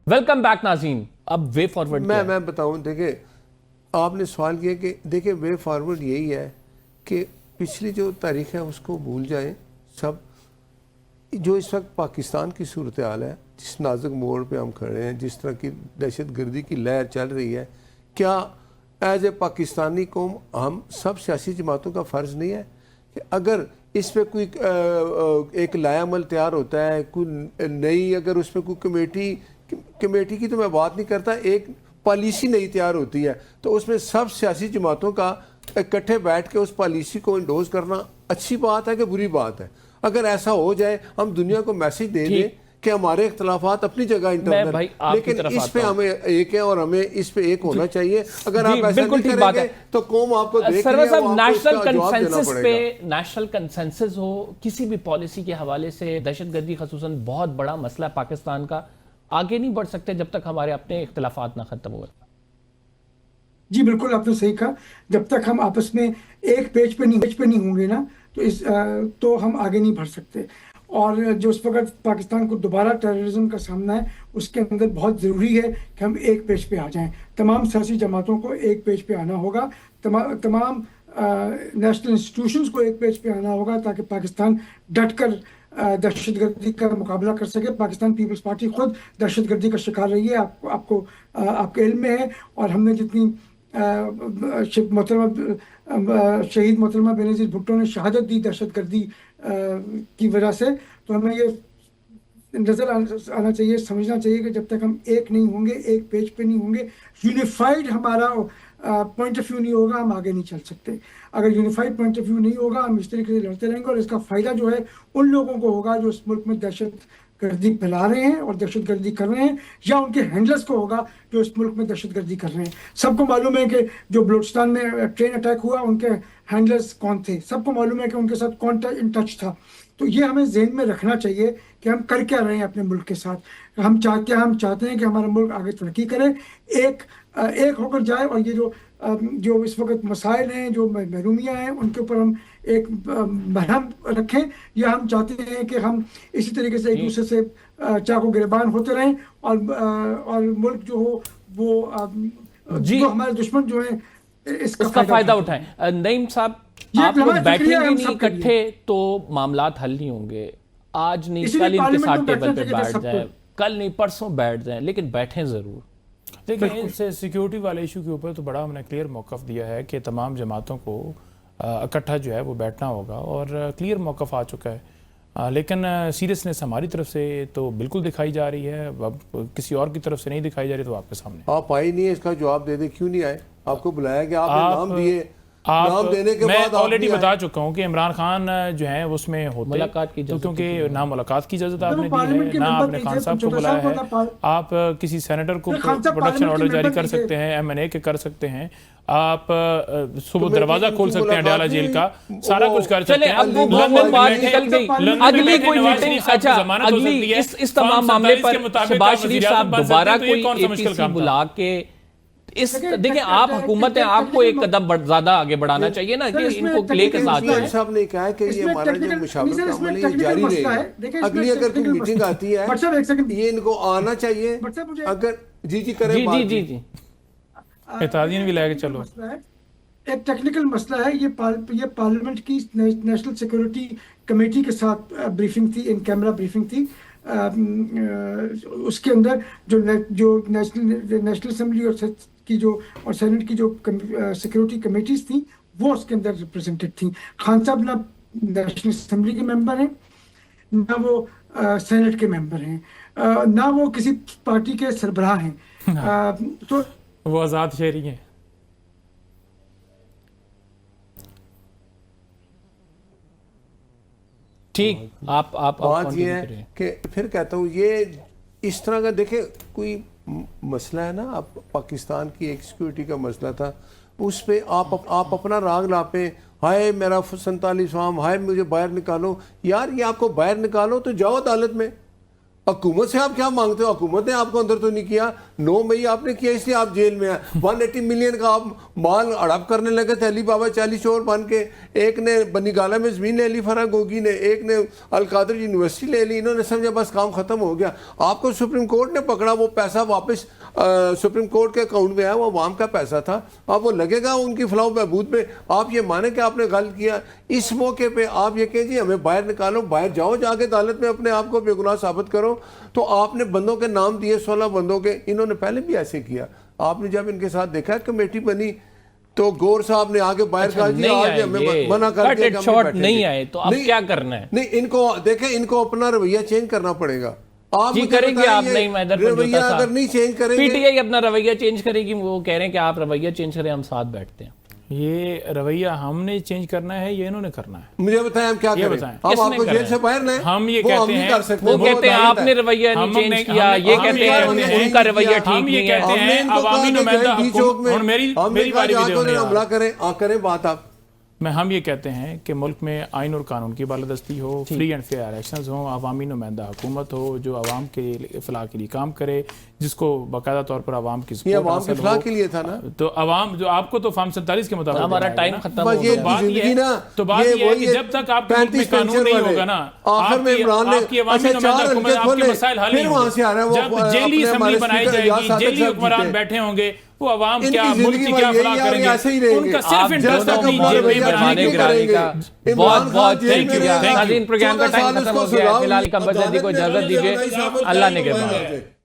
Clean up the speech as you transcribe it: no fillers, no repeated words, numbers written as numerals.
Welcome back ناظرین. اب way forward میں بتاؤں. دیکھیں آپ نے سوال کیا کہ دیکھیں وے فارورڈ یہی ہے کہ پچھلی جو تاریخ ہے اس کو بھول جائیں سب. جو اس وقت پاکستان کی صورتحال ہے، جس نازک موڑ پہ ہم کھڑے ہیں، جس طرح کی دہشت گردی کی لہر چل رہی ہے، کیا ایز اے پاکستانی قوم ہم سب سیاسی جماعتوں کا فرض نہیں ہے کہ اگر اس پہ کوئی ایک لائحہ عمل تیار ہوتا ہے، کوئی نئی، اگر اس میں کوئی کمیٹی کی تو میں بات نہیں کرتا، ایک پالیسی نئی تیار ہوتی ہے تو اس میں سب سیاسی جماعتوں کا اکٹھے بیٹھ کے اس پالیسی کو انڈوز کرنا اچھی بات ہے کہ بری بات ہے؟ اگر ایسا ہو جائے ہم دنیا کو میسج دے دیں کہ ہمارے اختلافات اپنی جگہ انٹرنل، لیکن اس پہ ہمیں ایک ہے اور ہمیں اس پہ ایک ہونا چاہیے. اگر آپ ایسا نہیں کریں گے تو قوم آپ کو دیکھ رہی ہے، وہ آپ کو اس کا جواب دینا پڑے گا. نیشنل کنسنسس ہو کسی بھی پالیسی کے حوالے سے. دہشت گردی خصوصاً بہت بڑا مسئلہ ہے پاکستان کا. آگے نہیں بڑھ سکتے جب تک ہمارے اپنے اختلافات نہ ختم ہوئے. جی بالکل آپ نے صحیح کہا. جب تک ہم آپس میں ایک پیج پہ نہیں ہوں گے نا تو ہم آگے نہیں بڑھ سکتے. اور جو اس وقت پاکستان کو دوبارہ ٹیررزم کا سامنا ہے، اس کے اندر بہت ضروری ہے کہ ہم ایک پیج پہ آ جائیں. تمام سیاسی جماعتوں کو ایک پیج پہ آنا ہوگا، تمام نیشنل انسٹیٹیوشنز کو ایک پیج پہ آنا ہوگا تاکہ پاکستان ڈٹ کر دہشت گردی کا مقابلہ کر سکے. پاکستان پیپلز پارٹی خود دہشت گردی کا شکار رہی ہے، آپ کے علم میں ہے. اور ہم نے جتنی شہید محترمہ بینظیر بھٹو نے شہادت دی دہشت گردی کی وجہ سے، تو ہمیں یہ نظر آنا چاہیے، سمجھنا چاہیے کہ جب تک ہم ایک نہیں ہوں گے، ایک پیج پہ نہیں ہوں گے، یونیفائڈ ہمارا پوائنٹ آف ویو نہیں ہوگا، ہم آگے نہیں چل سکتے. اگر یونیفائڈ پوائنٹ آف ویو نہیں ہوگا، ہم اس طریقے سے لڑتے رہیں گے، اور اس کا فائدہ جو ہے ان لوگوں کو ہوگا جو اس ملک میں دہشت گردی پھیلا رہے ہیں اور دہشت گردی کر رہے ہیں، یا ان کے ہینڈلرز کو ہوگا جو اس ملک میں دہشت گردی کر رہے ہیں. سب کو معلوم ہے کہ جو بلوچستان میں ٹرین اٹیک ہوا، ان کے ہینڈلرز کون تھے، سب کو معلوم ہے کہ ان کے ساتھ کون ان ٹچ تھا. تو یہ ہمیں ذہن میں رکھنا چاہیے کہ ہم کر کیا رہے ہیں اپنے ملک کے ساتھ. ہم چاہتے ہیں کہ ہمارا ملک آگے ترقی کرے، ایک ہو کر جائے. اور یہ جو اس وقت مسائل ہیں، جو محرومیاں ہیں، ان کے اوپر ہم ایک مرہم رکھیں. یا ہم چاہتے ہیں کہ ہم اسی طریقے سے ایک دوسرے سے چاقو گریبان ہوتے رہیں اور ملک جو ہو وہ جو ہمارے دشمن جو ہیں اس کا فائدہ اٹھائیں. نعیم صاحب، آپ لوگ بیٹھیں گے نہیں اکٹھے تو معاملات حل نہیں ہوں گے. آج نہیں کل ان کے ساتھ ٹیبل پہ بیٹھ جائیں، کل نہیں پرسوں بیٹھ جائیں، لیکن بیٹھیں ضرور. دیکھیں اس سے سیکیورٹی والے ایشو کے اوپر تو بڑا ہم نے کلیئر موقف دیا ہے کہ تمام جماعتوں کو اکٹھا جو ہے وہ بیٹھنا ہوگا، اور کلیئر موقف آ چکا ہے. لیکن سیریسنس ہماری طرف سے تو بالکل دکھائی جا رہی ہے، اب کسی اور کی طرف سے نہیں دکھائی جا رہی. تو آپ کے سامنے آپ آئے نہیں ہیں، اس کا جواب دے دیں کیوں نہیں آئے؟ آپ کو بلایا گیا، آپ نے نام دیے، نام دینے کے بعد میں آلریڈی بتا چکا ہوں کہ عمران خان جو ہیں اس میں ہوتے ملاقات کی اجازت، کیونکہ نہ ملاقات کی اجازت آپ نے دی ہے، نہ آپ نے خان صاحب کو بلایا ہے. آپ کسی سینیٹر کو پروٹیکشن آرڈر جاری کر سکتے ہیں، ایم-این-اے کے کر سکتے ہیں، آپ صبح دروازہ کھول سکتے ہیں ڈیالہ جیل کا، سارا کچھ کر سکتے ہیں. اگلی کوئی میٹنگ، اچھا اگلی اس تمام معاملے پر شہباز شریف صاحب دوبارہ کوئی اے پی سی بلا کے دیکھیں، آپ حکومت ہیں، آپ کو ایک قدم زیادہ آگے بڑھانا چاہیے نا کہ ان کو لے کے ساتھ جائیں. صاحب نے کہا کہ یہ ہمارا جو مشاورت کا عمل ہے یہ جاری رہے گا. اگلی اگر کوئی میٹنگ آتی ہے یہ ان کو آنا چاہیے. اگر جی کریں بات. جی اتحادین بھی لے کے چلو. ایک ٹیکنیکل مسئلہ ہے، یہ پارلیمنٹ کی نیشنل سیکورٹی کمیٹی کے ساتھ بریفنگ تھی، ان کیمرہ بریفنگ تھی. اس کے اندر جو نیشنل اسمبلی اور سینٹ کی جو سیکورٹی کمیٹیز تھیں وہ اس کے اندر ریپرزینٹڈ تھیں. خان صاحب نہ نیشنل اسمبلی کے ممبر ہیں، نہ وہ سینٹ کے ممبر ہیں، نہ وہ کسی پارٹی کے سربراہ ہیں. تو وہ آزاد شہری ہیں. ٹھیک. بات یہ ہے کہ پھر کہتا ہوں یہ اس طرح کا، دیکھیں کوئی مسئلہ ہے نا، آپ پاکستان کی ایک سیکورٹی کا مسئلہ تھا، اس پہ آپ اپنا راگ لاپیں، ہائے میرا 47 فام، ہائے مجھے باہر نکالو. یار یہ آپ کو باہر نکالو تو جاؤ عدالت میں. حکومت سے آپ کیا مانگتے ہو؟ حکومت نے آپ کو اندر تو نہیں کیا. 9 مئی آپ نے کیا، اس لیے آپ جیل میں ہیں. 180 ملین کا آپ مال ہڑپ کرنے لگے تھے علی بابا چالی چور بن کے. ایک نے بنی گالا میں زمین لے لی فرح گوگی نے، ایک نے القادر یونیورسٹی لے لی. انہوں نے سمجھا بس کام ختم ہو گیا. آپ کو سپریم کورٹ نے پکڑا، وہ پیسہ واپس سپریم کورٹ کے اکاؤنٹ میں ہے، وہ عوام کا پیسہ تھا. اب وہ لگے گا ان کی فلاح و بہبود میں. آپ یہ مانیں کہ آپ نے غلط کیا. اس موقع پہ آپ یہ کہیں جی ہمیں باہر نکالو، باہر جاؤ، جا کے عدالت میں اپنے آپ کو بے گناہ ثابت کرو. تو آپ نے بندوں کے نام دیے 16 بندوں کے. انہوں نے پہلے بھی ایسے کیا. آپ نے جب ان کے ساتھ دیکھا کمیٹی بنی تو گور صاحب نے آگے باہر کہا جی آج ہمیں منع کر دیا کہ ہم نہیں آئے تو اب کیا کرنا ہے؟ نہیں، ان کو دیکھیں، ان کو اپنا رویہ چینج کرنا پڑے گا. آپ جی کریں گے آپ؟ نہیں میدر رویہ اگر نہیں چینج کریں گے، پی ٹی آئی اپنا رویہ چینج کرے گی. وہ کہہ رہے ہیں کہ آپ رویہ چینج کریں، ہم ساتھ بیٹھتے ہیں. یہ رویہ ہم نے چینج کرنا ہے یا انہوں نے کرنا ہے؟ مجھے بتائیں ہم کیا کریں؟ ہم آپ کو جیل سے باہر لیں؟ ہم یہ کہتے ہیں، وہ کہتے ہیں آپ نے رویہ نہیں چینج کیا، یہ کہتے ہیں ان کا رویہ ٹھیک نہیں ہے. ہم یہ عوامی نمائندہ حکومت، میری باری بھی حملہ کریں بات آپ. ہم یہ کہتے ہیں کہ ملک میں آئین اور قانون کی بالادستی ہو، فری اینڈ فیئر الیکشنز ہوں، عوامی نمائندہ حکومت ہو جو عوام کے فلاح کے لیے کام کرے، جس کو باقاعدہ طور پر عوام کی یہ عوام کے فلاح کے لیے تھا نا. تو عوام جو آپ کو تو فارم 47 کے مطابق ہمارا ٹائم ختم ہو گیا. تو بات یہ ہے کہ جب تک آپ کے ملک میں قانون نہیں ہوگا نا، آخر میں عمران نے آپ کی عوامی نمائندہ حکومت آپ کے مسائل حل نہیں ہوں گے. جب جیلی اسمبلی بنائی جائے گی، جیلی حکمران بیٹھے ہوں گے، وہ عوام کیا ملک کی کیا فلاح کریں گے؟ ان کا صرف انٹرسٹ اپنی جیبیں بنانے کے لیے. بہت بہت تھینک یو. ناظرین پروگرام کا ٹائم ختم ہو گیا ہے. فی الحال کمبر زیدی کو اجازت دیجیے. اللہ نے کے بعد